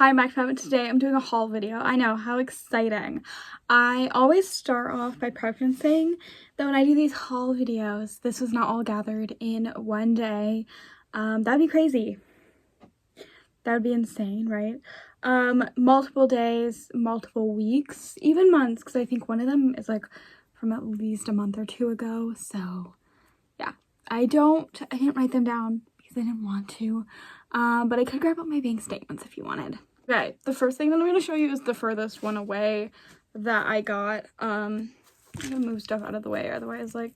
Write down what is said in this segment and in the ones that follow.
Hi, I'm back from it. Today I'm doing a haul video. I know, how exciting. I always start off by prefacing that when I do these haul videos, this was not all gathered in one day. That'd be crazy. That would be insane, right? Multiple days, multiple weeks, even months, because I think one of them is like from at least a month or two ago. So yeah, I can't write them down because I didn't want to. But I could grab up my bank statements if you wanted. Okay, the first thing that I'm going to show you is the furthest one away that I got. I'm going to move stuff out of the way, otherwise, like,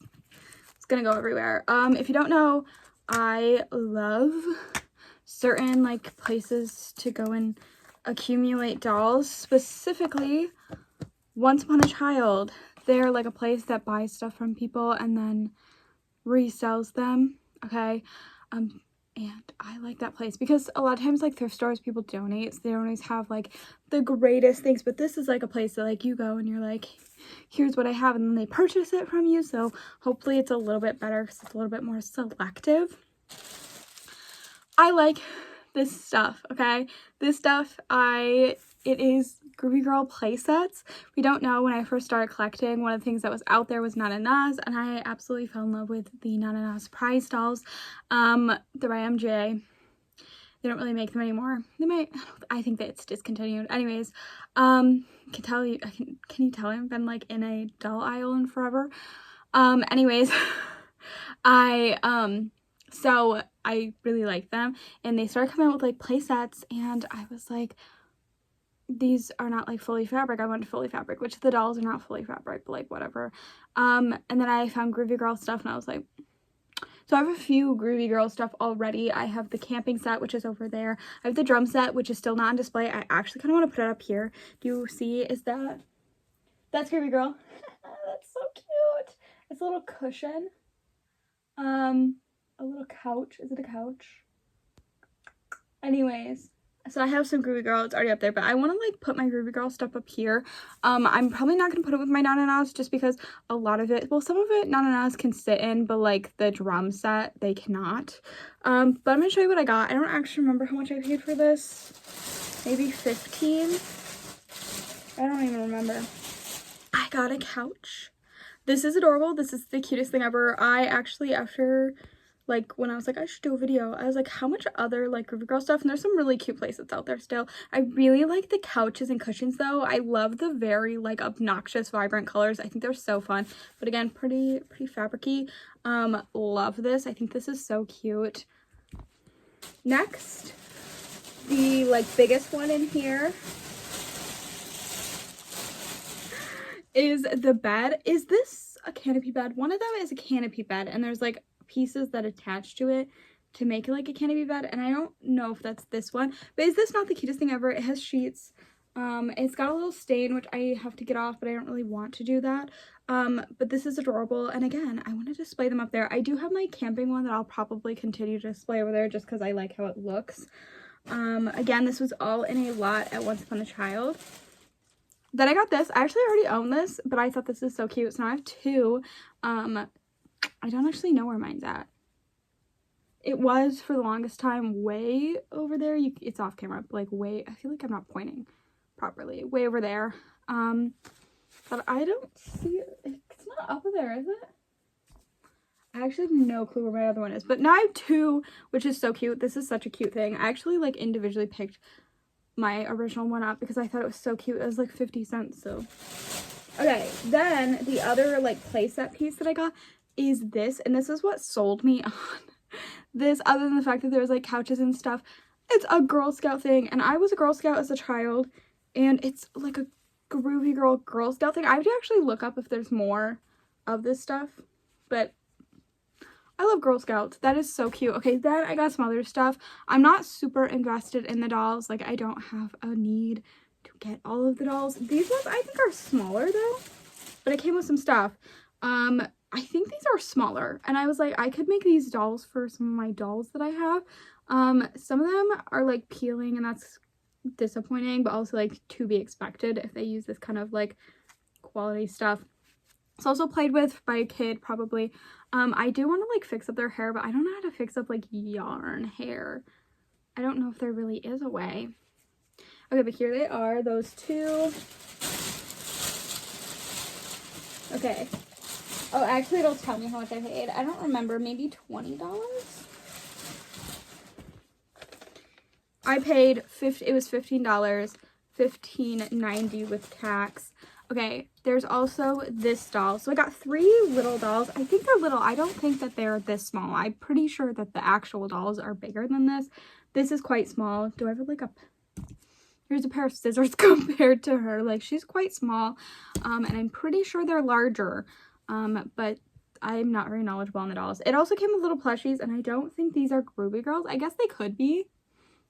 it's going to go everywhere. If you don't know, I love certain, like, places to go and accumulate dolls. Specifically, Once Upon a Child. They're, like, a place that buys stuff from people and then resells them, okay? And I like that place because a lot of times, like, thrift stores, people donate, so they don't always have, like, the greatest things, but this is, like, a place that, like, you go and you're like, here's what I have, and then they purchase it from you, so hopefully it's a little bit better because it's a little bit more selective. I like this stuff, okay? This stuff, it is Groovy Girl play sets. We don't know, when I first started collecting, one of the things that was out there was Nana Nas, and I absolutely fell in love with the Nana Nas prize dolls. They're by MJ. They don't really make them anymore. They might, I think that it's discontinued. Anyways, can you tell I've been, like, in a doll aisle in forever? Anyways, so I really like them, and they started coming out with, like, play sets, and I was like, these are not, like, fully fabric. I wanted fully fabric, which the dolls are not fully fabric, but, like, whatever. And then I found Groovy Girl stuff, and I was like, so I have a few Groovy Girl stuff already. I have the camping set, which is over there. I have the drum set, which is still not on display. I actually kind of want to put it up here. Do you see? That's Groovy Girl. That's so cute. It's a little cushion. A little couch. Is it a couch? Anyways, so I have some Groovy Girl. It's already up there, but I want to, like, put my Groovy Girl stuff up here. I'm probably not going to put it with my Nana Nas just because a lot of it, well, some of it Nana Nas can sit in, but, like, the drum set, they cannot. But I'm going to show you what I got. I don't actually remember how much I paid for this. Maybe 15? I don't even remember. I got a couch. This is adorable. This is the cutest thing ever. I actually, after, like, when I was like, I should do a video, I was like, how much other, like, Groovy Girl stuff? And there's some really cute places out there still. I really like the couches and cushions, though. I love the very, like, obnoxious, vibrant colors. I think they're so fun. But again, pretty fabric-y. Love this. I think this is so cute. Next, the, like, biggest one in here is the bed. Is this a canopy bed? One of them is a canopy bed, and there's, like, pieces that attach to it to make it like a canopy bed, and I don't know if that's this one, but is this not the cutest thing ever? It has sheets. It's got a little stain, which I have to get off, but I don't really want to do that. But this is adorable, and again, I want to display them up there. I do have my camping one that I'll probably continue to display over there just because I like how it looks. Again, this was all in a lot at Once Upon a Child. Then I got this. I actually already own this, but I thought this is so cute, so now I have two. I don't actually know where mine's at. It was, for the longest time, way over there. It's off camera, but, like, way, I feel like I'm not pointing properly. Way over there. But I don't see it. It's not up there, is it? I actually have no clue where my other one is. But now I have two, which is so cute. This is such a cute thing. I actually, like, individually picked my original one up because I thought it was so cute. It was like 50 cents, so. Okay, then the other, like, playset piece that I got is this, and this is what sold me on this, other than the fact that there's, like, couches and stuff. It's a Girl Scout thing, and I was a Girl Scout as a child, and it's like a Groovy Girl Scout thing. I have to actually look up if there's more of this stuff, but I love Girl Scouts. That is so cute. Okay, then I got some other stuff. I'm not super invested in the dolls. Like, I don't have a need to get all of the dolls. These ones I think are smaller, though, but it came with some stuff. I think these are smaller, and I was like, I could make these dolls for some of my dolls that I have. Some of them are, like, peeling, and that's disappointing, but also, like, to be expected if they use this kind of, like, quality stuff. It's also played with by a kid, probably. I do want to, like, fix up their hair, but I don't know how to fix up, like, yarn hair. I don't know if there really is a way. Okay, but here they are, those two. Okay. Oh, actually, it'll tell me how much I paid. I don't remember. Maybe $20? I paid it was $15, $15.90 with tax. Okay, there's also this doll. So I got 3 little dolls. I think they're little. I don't think that they're this small. I'm pretty sure that the actual dolls are bigger than this. This is quite small. Do I have like a... Here's a pair of scissors compared to her. Like, she's quite small. And I'm pretty sure they're larger. But I'm not very knowledgeable on the dolls. It also came with little plushies, and I don't think these are Groovy Girls. I guess they could be,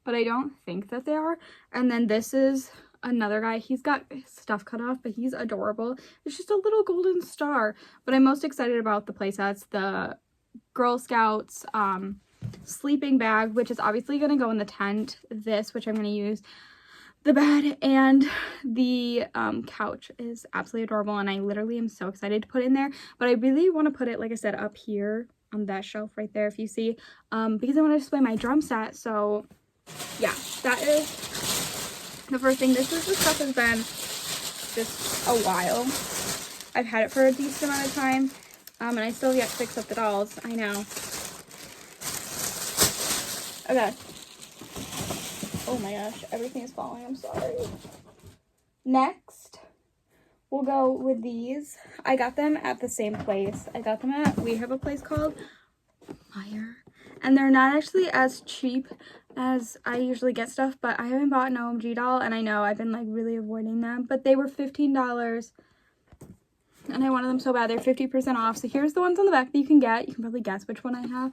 but I don't think that they are. And then this is another guy. He's got his stuff cut off, but he's adorable. It's just a little golden star. But I'm most excited about the playsets, the Girl Scouts sleeping bag, which is obviously going to go in the tent. This, which I'm going to use. The bed and the couch is absolutely adorable, and I literally am so excited to put it in there. But I really want to put it, like I said, up here on that shelf right there, if you see, because I want to display my drum set. So yeah, that is the first thing. This stuff has been just a while. I've had it for a decent amount of time, and I still yet to fix up the dolls. I know. Okay. Oh my gosh, everything is falling. I'm sorry. Next, we'll go with these. I got them at the same place. We have a place called Meijer. And they're not actually as cheap as I usually get stuff, but I haven't bought an OMG doll, and I know I've been like really avoiding them, but they were $15. And I wanted them so bad. They're 50% off. So here's the ones on the back that you can get. You can probably guess which one I have.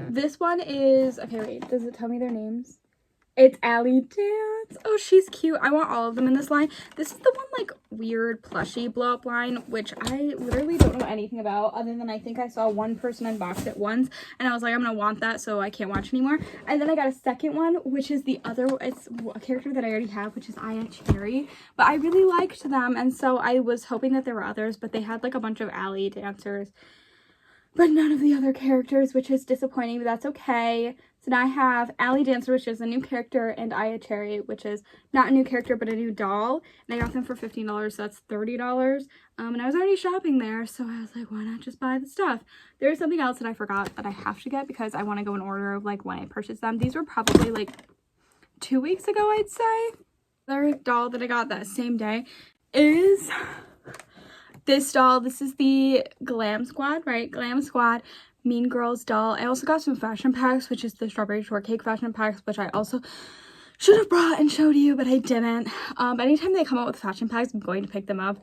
This one is, okay, wait, does it tell me their names? It's Allie Dance. Oh, she's cute. I want all of them in this line. This is the one, like, weird plushie blow-up line, which I literally don't know anything about, other than I think I saw one person unbox it once, and I was like, I'm gonna want that, so I can't watch anymore. And then I got a second one, which is it's a character that I already have, which is Aya Cherry. But I really liked them, and so I was hoping that there were others, but they had, like, a bunch of Allie Dancers, but none of the other characters, which is disappointing, but that's okay. So now I have Allie Dancer, which is a new character, and Aya Cherry, which is not a new character, but a new doll. And I got them for $15, so that's $30. And I was already shopping there, so I was like, why not just buy the stuff? There is something else that I forgot that I have to get because I want to go in order of, like, when I purchased them. These were probably, like, 2 weeks ago, I'd say. The other doll that I got that same day is this doll. This is the Glam Squad, right? Glam Squad Mean Girls doll. I also got some fashion packs, which is the strawberry shortcake fashion packs, which I also should have brought and showed you, but I didn't. Anytime they come out with fashion packs, I'm going to pick them up.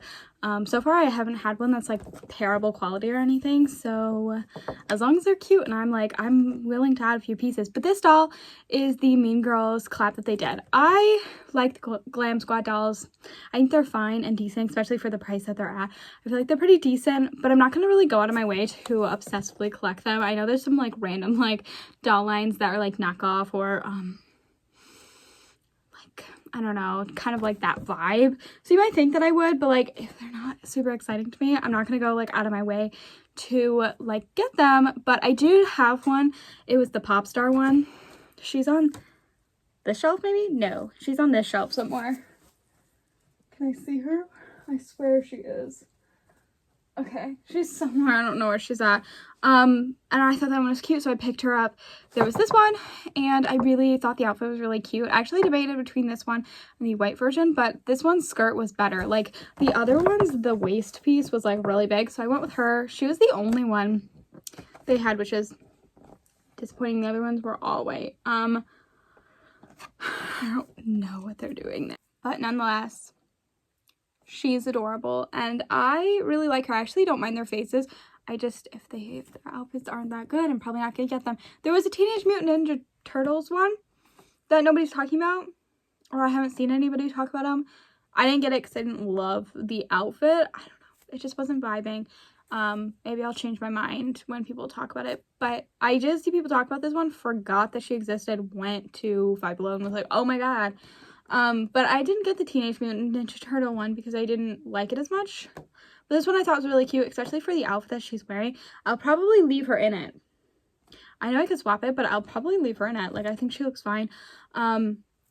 So far I haven't had one that's like terrible quality or anything, so as long as they're cute, and I'm willing to add a few pieces. But this doll is the Mean Girls collab that they did. I like the Glam Squad dolls. I think they're fine and decent, especially for the price that they're at. I feel like they're pretty decent, but I'm not going to really go out of my way to obsessively collect them. I know there's some like random like doll lines that are like knockoff or I don't know, kind of like that vibe. So you might think that I would, but like if they're not super exciting to me, I'm not gonna go like out of my way to like get them. But I do have one. It was the Pop Star one. She's on this shelf maybe? No, she's on this shelf somewhere. Can I see her? I swear she is. Okay, she's somewhere. I don't know where she's at. And I thought that one was cute, so I picked her up. There was this one, and I really thought the outfit was really cute. I actually debated between this one and the white version, but this one's skirt was better. Like, the other ones, the waist piece was, like, really big, so I went with her. She was the only one they had, which is disappointing. The other ones were all white. I don't know what they're doing there. But nonetheless, she's adorable, and I really like her. I actually don't mind their faces. I just, if their outfits aren't that good, I'm probably not gonna get them. There was a Teenage Mutant Ninja Turtles one that nobody's talking about, or I haven't seen anybody talk about them. I didn't get it because I didn't love the outfit. I don't know. It just wasn't vibing. Maybe I'll change my mind when people talk about it. But I just see people talk about this one, forgot that she existed, went to Five Below and was like, oh my god. But I didn't get the Teenage Mutant Ninja Turtle one because I didn't like it as much. But this one I thought was really cute, especially for the outfit that she's wearing. I'll probably leave her in it. I know I could swap it, but I'll probably leave her in it. Like, I think she looks fine.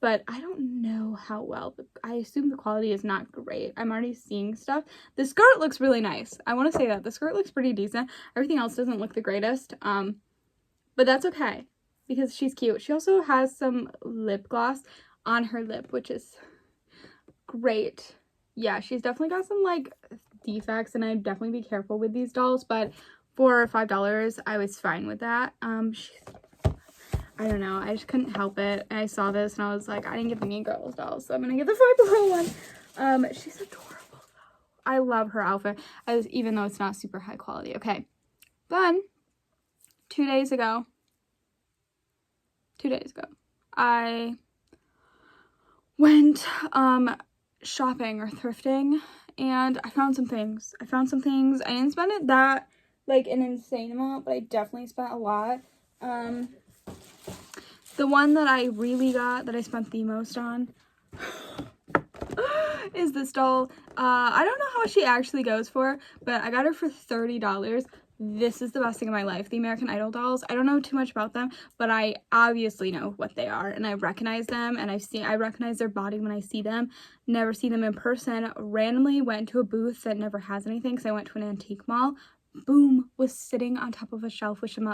but I don't know how well. I assume the quality is not great. I'm already seeing stuff. The skirt looks really nice. I want to say that. The skirt looks pretty decent. Everything else doesn't look the greatest. But that's okay because she's cute. She also has some lip gloss on her lip, which is great. Yeah, she's definitely got some like defects, and I'd definitely be careful with these dolls, but for $5 I was fine with that. I don't know, I just couldn't help it. I saw this and I was like, I didn't get the Mean Girls dolls, so I'm gonna get the $5 one. She's adorable though. I love her outfit, even though it's not super high quality. Okay, then 2 days ago I went shopping or thrifting, and I found some things. I didn't spend it that like an insane amount, but I definitely spent a lot. The one that I really got, that I spent the most on, is this doll. I don't know how much she actually goes for, but I got her for $30. This is the best thing in my life. The American Idol dolls. I don't know too much about them, but I obviously know what they are, and I recognize them, and I recognize their body when I see them. Never see them in person. Randomly went to a booth that never has anything because I went to an antique mall. Boom, was sitting on top of a shelf with some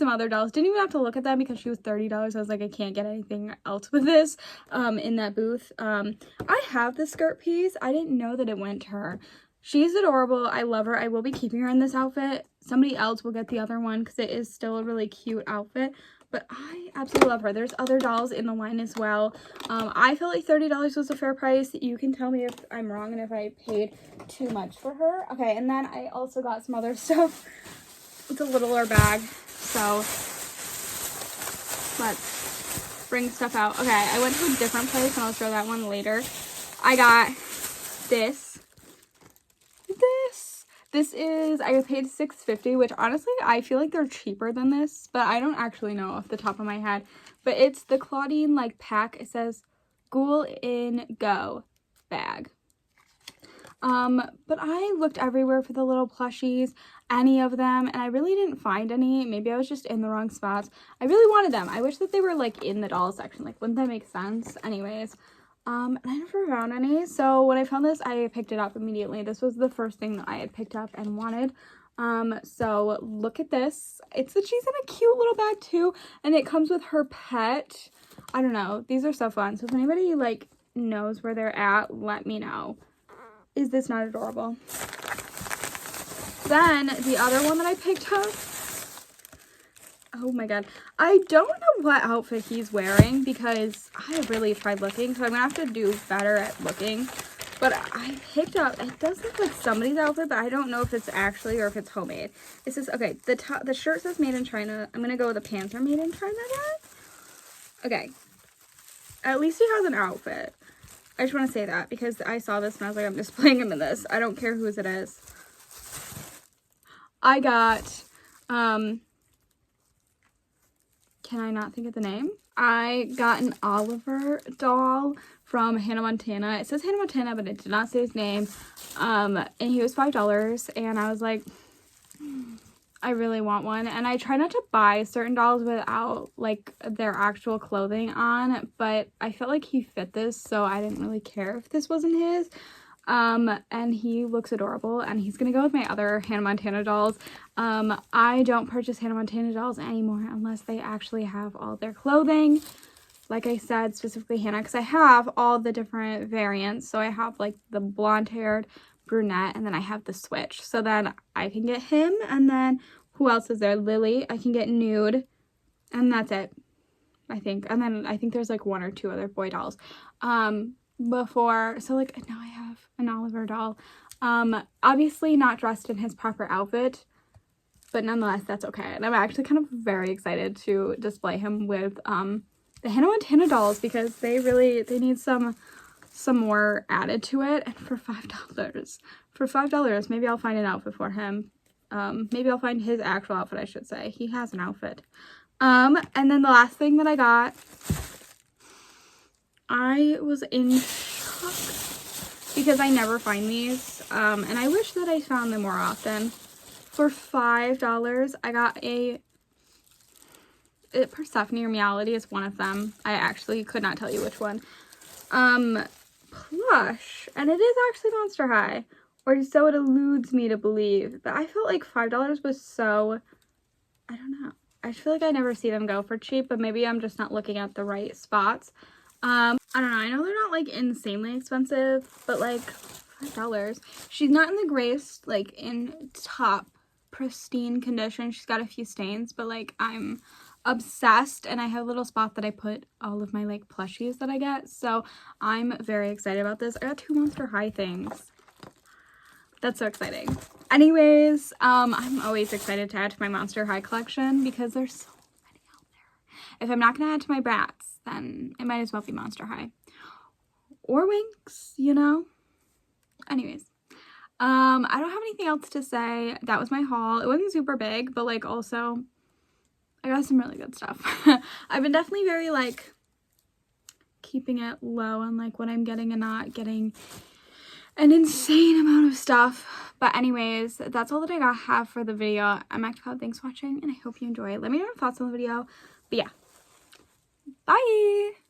other dolls. Didn't even have to look at them because she was $30. I was like, I can't get anything else with this in that booth. I have the skirt piece. I didn't know that it went to her. She's adorable. I love her. I will be keeping her in this outfit. Somebody else will get the other one because it is still a really cute outfit. But I absolutely love her. There's other dolls in the line as well. I feel like $30 was a fair price. You can tell me if I'm wrong and if I paid too much for her. Okay, and then I also got some other stuff. It's a littler bag, so let's bring stuff out. Okay, I went to a different place, and I'll show that one later. I got this. This is, I paid $6.50, which honestly, I feel like they're cheaper than this, but I don't actually know off the top of my head. But it's the Claudine, like, pack. It says, Ghoul in Go bag. But I looked everywhere for the little plushies, any of them, and I really didn't find any. Maybe I was just in the wrong spots. I really wanted them. I wish that they were, like, in the doll section. Like, wouldn't that make sense? Anyways. And I never found any, so when I found this, I picked it up immediately. This was the first thing that I had picked up and wanted. So look at this. She's in a cute little bag too, and it comes with her pet. I don't know. These are so fun. So if anybody, like, knows where they're at, let me know. Is this not adorable? Then, the other one that I picked up, oh my god, I don't know what outfit he's wearing because I really tried looking, so I'm gonna have to do better at looking. But I picked up, it does look like somebody's outfit, but I don't know if it's actually or if it's homemade. It says, okay, the shirt says made in China. I'm gonna go with the pants are made in China again. Okay, at least he has an outfit. I just want to say that because I saw this and I was like, I'm displaying him in this. I don't care whose it is. I got, can I not think of the name? I got an Oliver doll from Hannah Montana. It says Hannah Montana, but it did not say his name. And he was $5, and I was like, I really want one. And I try not to buy certain dolls without, like, their actual clothing on, but I felt like he fit this, so I didn't really care if this wasn't his. And he looks adorable, and he's gonna go with my other Hannah Montana dolls. I don't purchase Hannah Montana dolls anymore unless they actually have all their clothing. Like I said, specifically Hannah, because I have all the different variants. So I have, like, the blonde-haired, brunette, and then I have the switch. So then I can get him, and then who else is there? Lily. I can get nude, and that's it, I think. And then I think there's, like, 1 or 2 other boy dolls. So, like, now I have an Oliver doll. Obviously not dressed in his proper outfit, but nonetheless, that's okay. And I'm actually kind of very excited to display him with, the Hannah Montana dolls because they need some more added to it. And for $5, maybe I'll find an outfit for him. Maybe I'll find his actual outfit, I should say. He has an outfit. And then the last thing that I got, I was in shock because I never find these, and I wish that I found them more often. For $5, I got a Persephone or Meowity is one of them. I actually could not tell you which one. Plush, and it is actually Monster High, or so it eludes me to believe, but I felt like $5 was so, I don't know. I feel like I never see them go for cheap, but maybe I'm just not looking at the right spots. I don't know. I know they're not like insanely expensive, but like $5. She's not in the greatest, like in top pristine condition. She's got a few stains, but like I'm obsessed, and I have a little spot that I put all of my like plushies that I get, so I'm very excited about this. I got 2 Monster High things. That's so exciting. Anyways, I'm always excited to add to my Monster High collection because there's so many out there. If I'm not gonna add to my Bratz, then it might as well be Monster High or Winx, you know. Anyways, I don't have anything else to say. That was my haul. It wasn't super big, but like also I got some really good stuff. I've been definitely very like keeping it low on like what I'm getting and not getting an insane amount of stuff. But anyways, that's all that I have for the video. I'm ActiveCloud. Thanks for watching, and I hope you enjoy. Let me know your thoughts on the video. But yeah, bye!